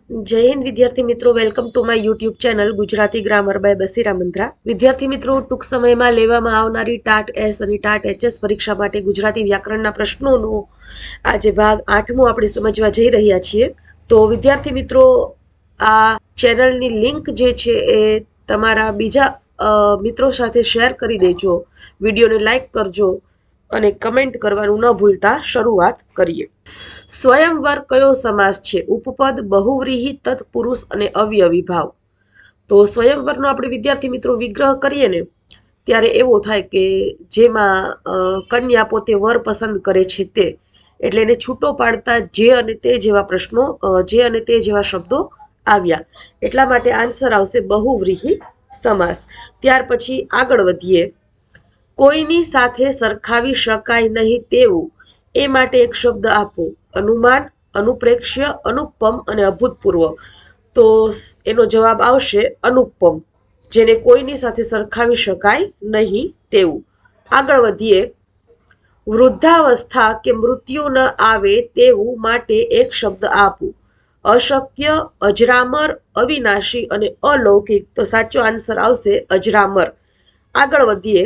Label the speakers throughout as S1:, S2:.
S1: જય હિન્દ વિદ્યાર્થી મિત્રો, welcome to my YouTube channel Gujarati grammar by Basira Mantra. વિદ્યાર્થી મિત્રો, ટૂંક સમયમાં લેવામાં આવનારી ટાટ એસ અને ટાટ એચએસ પરીક્ષા માટે ગુજરાતી વ્યાકરણના પ્રશ્નોનો આજે ભાગ 8મો આપણે સમજવા જઈ રહ્યા છીએ. તો વિદ્યાર્થી મિત્રો, આ ચેનલની લિંક જે છે એ તમારા બીજા મિત્રો સાથે શેર કરી દેજો, વિડીયોને લાઈક કરજો અને કમેન્ટ કરવાનું ન ભૂલતા. શરૂઆત કરીએ. સ્વયંવર કયો સમાસ છે? ઉપપદ, બહુવ્રીહી, તત્પુરુષ અને અવયવી ભાવ. તો સ્વયંવરનો આપણે વિદ્યાર્થી મિત્રો વિગ્રહ કરીએ ને ત્યારે એવો થાય કે જેમાં કન્યા પોતે વર પસંદ કરે છે તે, એટલે એને છૂટો પાડતા જે અને તે જેવા પ્રશ્નો, જે અને તે જેવા શબ્દો આવ્યા, એટલા માટે આન્સર આવશે બહુવ્રીહી સમાસ. ત્યાર પછી આગળ વધીએ. કોઈની સાથે સરખાવી શકાય નહીં તેવું, એ માટે એક શબ્દ આપો. અનુમાન, અનુપ્રેક્ષ્ય, અનુપમ અને અભૂતપૂર્વ. તો એનો જવાબ આવશે અનુપમ, જેને કોઈની સાથે સરખાવી શકાય નહીં તેવું. આગળ વધીએ. વૃદ્ધાવસ્થા કે મૃત્યુ ન આવે તેવું માટે એક શબ્દ આપો. અશક્ય, અજરામર, અવિનાશી અને અલૌકિક. તો સાચો આન્સર આવશે અજરામર. આગળ વધીએ.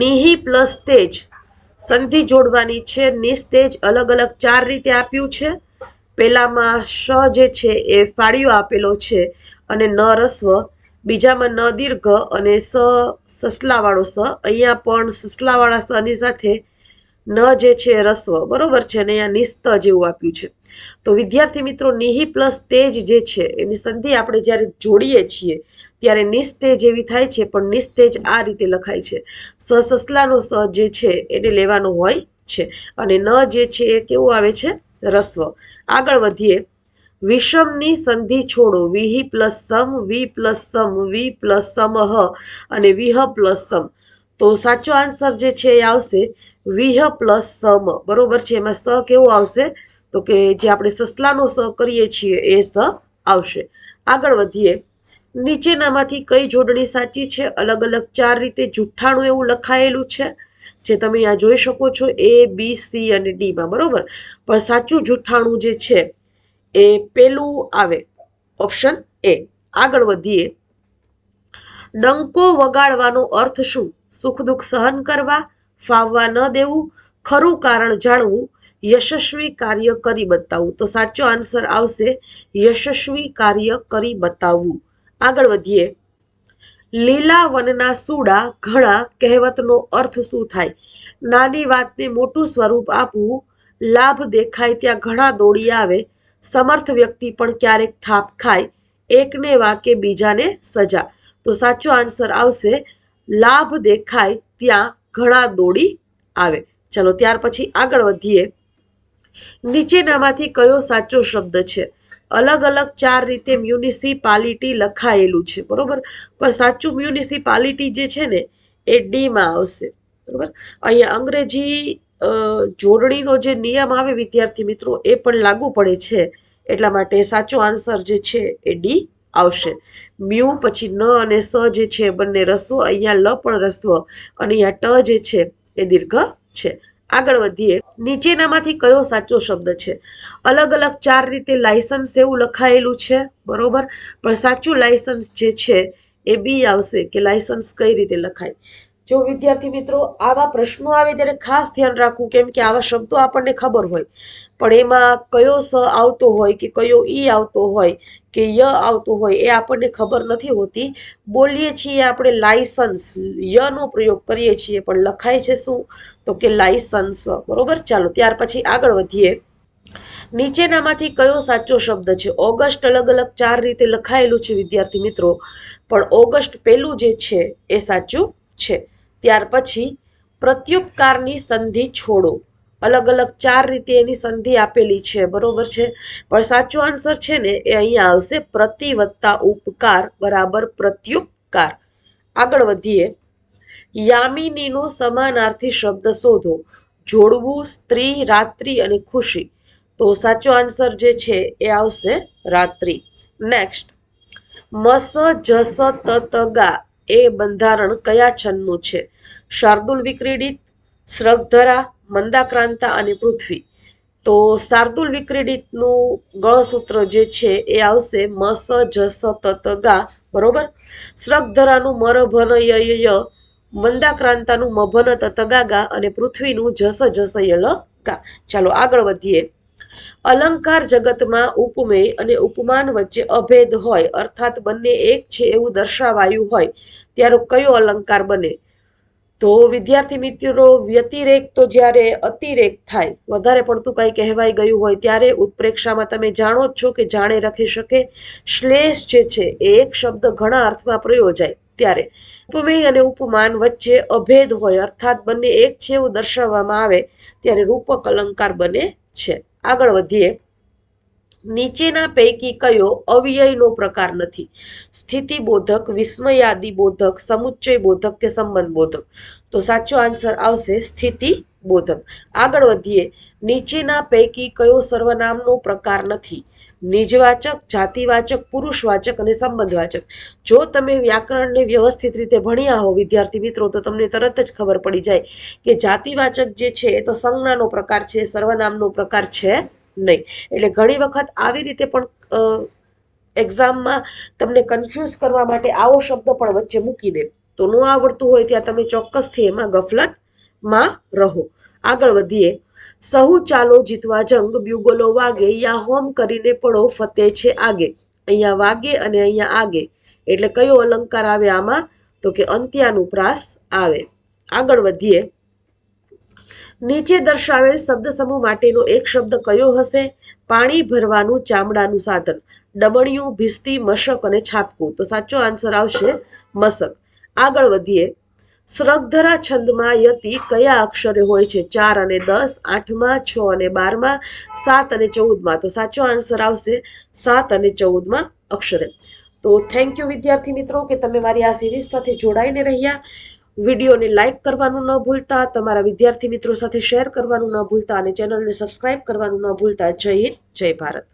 S1: નિહી પ્લસ તેજ સંધિ જોડવાની છે. નિસ્તેજ અલગ અલગ 4 રીતે આપ્યું છે. પેલામાં શ જે છે એ ફાળિયો આપેલો છે અને ન રસ્વ. બીજામાં ન દીર્ઘ અને સસલાવાળો સ. અહીંયા પણ સસલાવાળા સની સાથે ન જે છે રસ્વ, બરોબર છે, અને અહીંયા નિસ્ત જેવું આપ્યું છે. તો વિદ્યાર્થી મિત્રો, નિહી પ્લસ તેજ જે છે એની સંધિ આપણે જ્યારે જોડીએ છીએ ત્યારે નિસ્તેજ એવી થાય છે, પણ નિસ્તેજ આ રીતે લખાય છે. સસલાનો સ જે છે એને લેવાનો હોય છે અને ન જે છે એ કેવું આવે છે? રસ્વ. આગળ વધીએ. વિષમની સંધિ છોડો. વિહી પ્લસ સમ, વી પ્લસ સમ, વી પ્લસ સમહ અને વિહ પ્લસ સમ. તો સાચો આન્સર જે છે એ આવશે વિહ પ્લસ સમ, બરોબર છે. એમાં સ કેવો આવશે? તો કે જે આપણે સસલાનો સ કરીએ છીએ એ સ આવશે. આગળ વધીએ. નીચેનામાંથી કઈ જોડણી સાચી છે? અલગ અલગ 4 રીતે જુઠ્ઠાણું એવું લખાયેલું છે, જે તમે અહીંયા જોઈ શકો છો એ, બી, સી અને ડી માં, બરોબર. પણ સાચું જુઠ્ઠાણું જે છે એ પેલું આવે, ઓપ્શન એ. આગળ વધીએ. ડંકો વગાડવાનો અર્થ શું? સુખ દુઃખ સહન કરવા, ફાવવા ન દેવું, ખરું કારણ જાણવું, યશસ્વી કાર્ય કરી બતાવવું. તો સાચો આન્સર આવશે યશસ્વી કાર્ય કરી બતાવવું. આગળ વધીએ. લીલા વનના સૂડા ઘણા કહેવતનો અર્થ શું થાય? નાની વાતને મોટું સ્વરૂપ આપવું, લાભ દેખાય ત્યાં ઘણા દોડી આવે, સમર્થ વ્યક્તિ પણ ક્યારેક થાપ ખાય, એકને વાકે બીજાને સજા. તો સાચો આન્સર આવશે લાભ દેખાય ત્યાં ઘણા દોડી આવે. ચલો ત્યાર પછી આગળ વધીએ. નીચેનામાંથી કયો સાચો શબ્દ છે? અલગ અલગ 4 રીતે મ્યુનિસિપાલિટી લખાયેલું છે, બરોબર. પણ સાચું મ્યુનિસિપાલિટી જે છે ને એ ડી માં આવશે, બરોબર. અહીંયા અંગ્રેજી જોડણીનો જે નિયમ આવે વિદ્યાર્થી મિત્રો એ પણ લાગુ પડે છે, એટલા માટે સાચો આન્સર જે છે એ ડી આવશે. મ્યુ પછી ન અને સ જે છે બંને રસ્વ, અહીંયા લ પણ રસ્વ અને અહીંયા ટ જે છે એ દીર્ઘ છે. આગળ વધીએ. નીચેનામાંથી કયો સાચો શબ્દ છે? અલગ અલગ 4 રીતે લાયસન્સ એવું લખાયેલું છે, બરોબર. પણ સાચું લાયસન્સ જે છે એ બી આવશે, કે લાયસન્સ કઈ રીતે લખાય. જો વિદ્યાર્થી મિત્રો આવા પ્રશ્નો આવે ત્યારે ખાસ ધ્યાન રાખવું, કેમ કે આવા શબ્દો આપણને ખબર હોય પણ એમાં કયો સ આવતો હોય કે કયો ઈ આવતો હોય કે ય આવતો હોય એ આપણને ખબર નથી હોતી. બોલીએ છીએ આપણે લાયસન્સ, ય નો પ્રયોગ કરીએ છીએ પણ લખાય છે શું? તો કે લાયસન્સ, બરોબર. ચાલો ત્યાર પછી આગળ વધીએ. નીચેનામાંથી કયો સાચો શબ્દ છે? ઓગસ્ટ અલગ અલગ 4 રીતે લખાયેલું છે વિદ્યાર્થી મિત્રો, પણ ઓગસ્ટ પેલું જે છે એ સાચું છે. ત્યાર પછી પ્રત્યુપકારની સંધિ છોડો. અલગ અલગ 4 રીતે એની સંધિ આપેલી છે, બરોબર છે. પણ સાચો આન્સર છે ને એ અહીંયા આવશે પ્રતિ વત્તા ઉપકાર બરાબર પ્રત્યુપકાર. આગળ વધીએ. યામિનીનો સમાનાર્થી શબ્દ શોધો. જોડવું, સ્ત્રી, રાત્રિ અને ખુશી. તો સાચો આન્સર જે છે એ આવશે રાત્રિ. નેક્સ્ટ. મસ જસ તત ગા એ બંધારણ કયા છંદનું છે? શાર્દુલ વિક્રીડિત, શ્રગધરા, મંદાક્રાંતા અને પૃથ્વી. તો શાર્દુલ વિક્રીડિતનું ગળસૂત્ર જે છે એ આવશે મસ જસ તત ગા, બરોબર. સ્રગધરાનું મર ભન ય ય, મંદાક્રાંતાનું મભન તત ગા ગા અને પૃથ્વીનું જસ જસ યલ ગા. ચાલો આગળ વધીએ. અલંકાર જગતમાં ઉપમેય અને ઉપમાન વચ્ચે અભેદ હોય, અર્થાત બંને એક છે એવું દર્શાવાયું હોય, ત્યારે કયો અલંકાર બને? તો વિદ્યાર્થી મિત્રો, વ્યતિરેક તો જ્યારે અતિરેક થાય, વધારે પડતું કંઈ કહેવાઈ ગયું હોય ત્યારે ઉત્પ્રેક્ષામાં તમે જાણો જ છો કે જાણે રખી શકે. શ્લેષ જે છે એ એક શબ્દ ઘણા અર્થમાં પ્રયોજાય ત્યારે. ઉપમેય અને ઉપમાન વચ્ચે અભેદ હોય, અર્થાત બંને એક છે એવું દર્શાવવામાં આવે ત્યારે રૂપક અલંકાર બને છે. આગળ વધીએ. નીચેના પૈકી કયો અવ્યયનો પ્રકાર નથી? સ્થિતિબોધક, વિસ્મયાદિ બોધક, સમુચ્ચય બોધક કે સંબંધ બોધક? તો સાચો આન્સર આવશે સ્થિતિ બોધક. આગળ વધીએ. નીચેના પૈકી કયો સર્વનામનો પ્રકાર નથી? નિજવાચક, જાતિવાચક, પુરુષવાચક અને સંબંધવાચક. જો તમે વ્યાકરણને વ્યવસ્થિત રીતે ભણ્યા હો વિદ્યાર્થી મિત્રો, તો તમને તરત જ ખબર પડી જાય કે જાતિવાચક જે છે એ તો સંજ્ઞાનો પ્રકાર છે, સર્વનામનો પ્રકાર છે નહીં. એટલે ઘણી વખત આવી રીતે પણ એક્ઝામમાં તમને કન્ફ્યુઝ કરવા માટે આવો શબ્દ પણ વચ્ચે મૂકી દે. તો ન આવડતું હોય ત્યાં તમે ચોક્કસથી એમાં ગફલતમાં રહો. આગળ વધીએ. સહુ ચાલો જીતવા જંગ, બ્યુગોલો વાગે, યા હોમ કરીને પડો ફતે છે આગે. અહીંયા વાગે અને અહીંયા આગે એટલે કયો અલંકાર આવે આમાં? તો કે અંત્યાનુપ્રાસ આવે. આગળ વધીએ. નીચે દર્શાવેલ શબ્દ સમૂહ માટેનો એક શબ્દ કયો હશે? પાણી ભરવાનું ચામડાનું સાધન. ડમણિયું, ભીસ્તી, મશક અને છાપકું. તો સાચો આન્સર આવશે મશક. આગળ વધીએ. સ્રગધરા છંદમાં યતિ કયા અક્ષરે હોય છે? 4 અને 10, 8માં, 6 અને 12માં, 7 અને 14માં. તો સાચો આન્સર આવશે 7 અને 14માં અક્ષરે. તો થેન્ક યુ વિદ્યાર્થી મિત્રો કે તમે મારી આ સિરીઝ સાથે જોડાઈને રહ્યા. વિડીયોને લાઇક કરવાનું ન ભૂલતા, તમારા વિદ્યાર્થી મિત્રો સાથે શેર કરવાનું ન ભૂલતા અને ચેનલને સબસ્ક્રાઇબ કરવાનું ન ભૂલતા. જય હિન્દ, જય ભારત.